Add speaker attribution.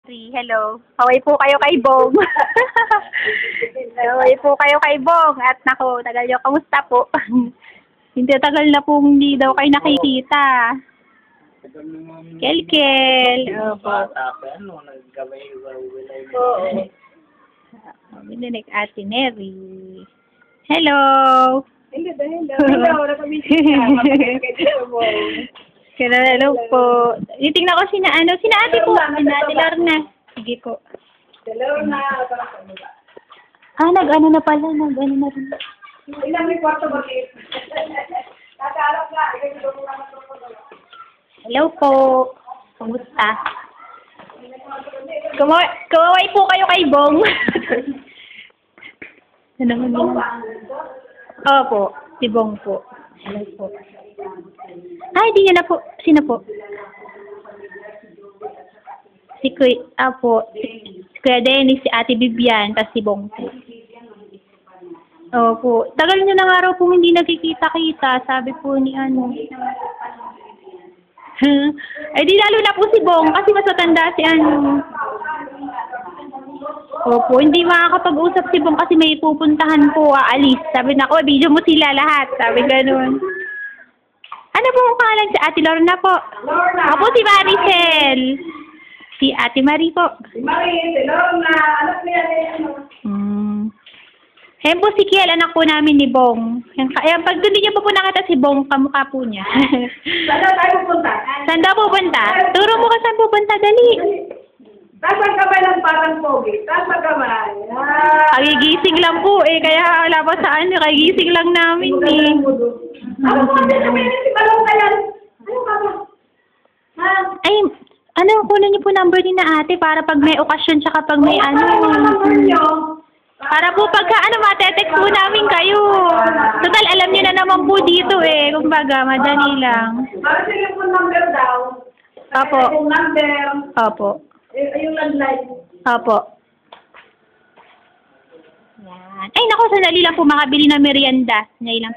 Speaker 1: Hello. Kaway po kayo kay Bong. Kaway po kayo kay Bong. At nako, tagal nyo. Kamusta po? Hindi tagal na po hindi daw kayo nakikita. Kel. Opo. Oo. Bininig Ate Mary. Hello. Hello po. Itingnan ko sina Ate po. Sina Ate Lorna. Sige po.
Speaker 2: Lorna.
Speaker 1: Nag-ano na pala. Nag-ano na rin.
Speaker 2: Ilang may kwarto ba kayo? Nakaarap na.
Speaker 1: Hello po. Kamusta? Kumaway po kayo kay Bong. Ano naman yun? Opo. Si Bong po. Hello po. Hindi niya na po. Sino po? Si Kuya Dennis, si Ate Bibian, tapos si Bong po. Opo. Tagal niyo na nga raw po hindi nagkikita-kita. Sabi po ni di lalo na po si Bong kasi mas matanda si Opo, hindi makakapag-usap si Bong kasi may pupuntahan po, aalis. Sabi na ko, video mo sila lahat. Sabi ganun. Ano po ang pangalan si Ate Lorna po?
Speaker 2: Lorna.
Speaker 1: Ako si Maricel. Si Ate Marie po.
Speaker 2: Si Marie, si Lorna. Anak niya
Speaker 1: Ayan po si Kiel, anak po namin ni Bong. Ayan, pag doon niyo po nakita si Bong, kamukha po niya.
Speaker 2: Saan tayo pupunta?
Speaker 1: Saan daw pupunta? Turo mo ka saan pupunta, dali.
Speaker 2: Tasan kamay ng parang pogi. Tasan kamay.
Speaker 1: Kagigising lang po kaya wala pa saan, kagigising lang namin
Speaker 2: Ano po kami si Balong kayan? Ano ba?
Speaker 1: Ay, kunin niyo po number ni na ate para pag may okasyon tsaka pag may para po pagka matetext po namin kayo. Total, alam niyo na naman po dito kumbaga, madali lang.
Speaker 2: Para sila po number daw.
Speaker 1: Opo.
Speaker 2: Yung number.
Speaker 1: Opo.
Speaker 2: Yung landline.
Speaker 1: Opo. Yan. Ay, naku, sandali lang po makabili ng merienda. Ngayon lang.